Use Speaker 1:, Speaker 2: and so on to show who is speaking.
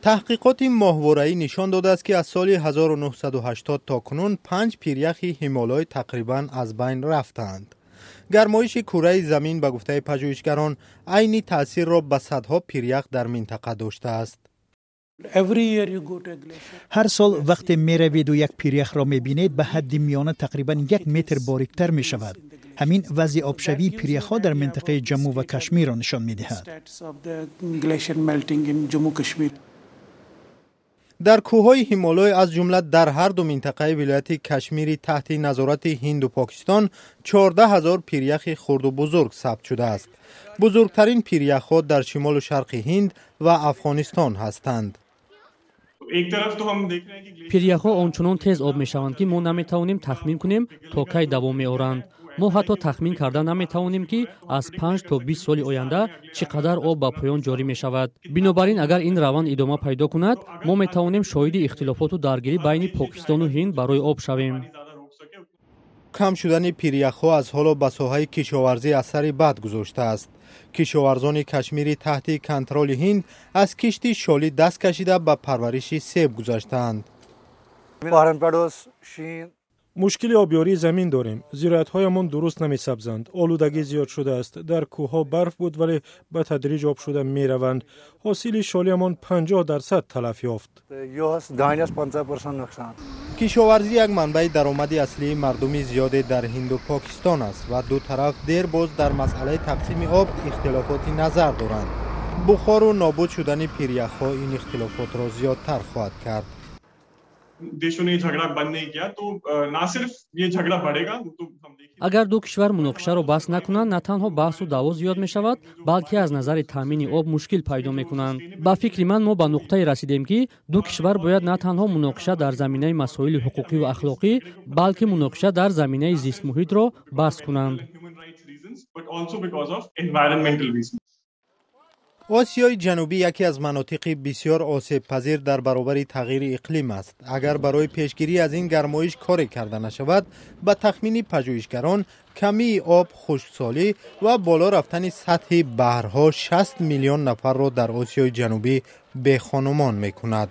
Speaker 1: تحقیقات ماهواره‌ای نشان داده است که از سال 1980 تا کنون 5 پیریخ هیمالای تقریباً از بین رفتند. گرمایش کره زمین به گفته پژوهشگران عین تأثیر را به صدها پیریخ در منطقه داشته است.
Speaker 2: هر سال وقتی می روید و یک پیریخ را می بینید به حد میانه تقریباً 1 متر باریکتر می شود. همین وضع آبشوی پیریخ ها در منطقه جمو و کشمیر را نشان می دهد.
Speaker 1: در کوههای هیمالای از جمله در هر دو منطقه ولایت کشمیر تحت نظارت هند و پاکستان 14,000 پیریخ خرد و بزرگ ثبت شده است. بزرگترین پیریخ ها در شمال و شرق هند و افغانستان هستند.
Speaker 3: پیریخ ها آنچنان تیز آب می شوند که ما نمی توانیم تخمین کنیم تا کی دوام می آورند. ما حتی تخمین کرده نمی توانیم که از 5 تا 20 سال آینده چقدر آب به پایان جاری می شود. بنابراین اگر این روند ادامه پیدا کند ما می توانیم شاهد اختلافات و درگیری بین پاکستان و هند برای آب شویم.
Speaker 1: کم شدن پیریخ ها از حالا به ساحه کشاورزی اثری بد گذاشته است. کشاورزان کشمیری تحت کنترل هند از کشت شالی دست کشیده به پرورش سیب گذاشتند.
Speaker 4: مشکل آبیاری زمین داریم. زراعت‌هایمان درست نمی‌سبزند. آلودگی زیاد شده است. در کوه‌ها برف بود ولی به تدریج آب شده می‌روند. حاصل شالیمان 50% تلف یافت.
Speaker 1: کشاورزی یک منبع درآمد اصلی مردم زیاد در هند و پاکستان است و دو طرف دیر باز در مسئله تقسیم آب اختلافات نظر دارند. بخار و نابود شدن پیریخ‌ها این اختلافات را زیادتر خواهد کرد.
Speaker 3: اگر دو کشور مناقشه را بحث نکنند نه تنها بحث و دعوا زیاد می شود بلکه از نظر تامین آب مشکل پیدا می کنند. با فکر من ما به نقطه رسیدیم که دو کشور باید نه تنها مناقشه در زمینه مسائل حقوقی و اخلاقی بلکه مناقشه در زمینه زیست محیط را بحث کنند.
Speaker 1: آسیای جنوبی یکی از مناطق بسیار آسیب پذیر در برابر تغییر اقلیم است. اگر برای پیشگیری از این گرمایش کاری کرده نشود، به تخمین پژوهشگران کمی آب، خشکسالی و بالا رفتن سطح بحرها 60 میلیون نفر را در آسیای جنوبی بی خانمان می کند.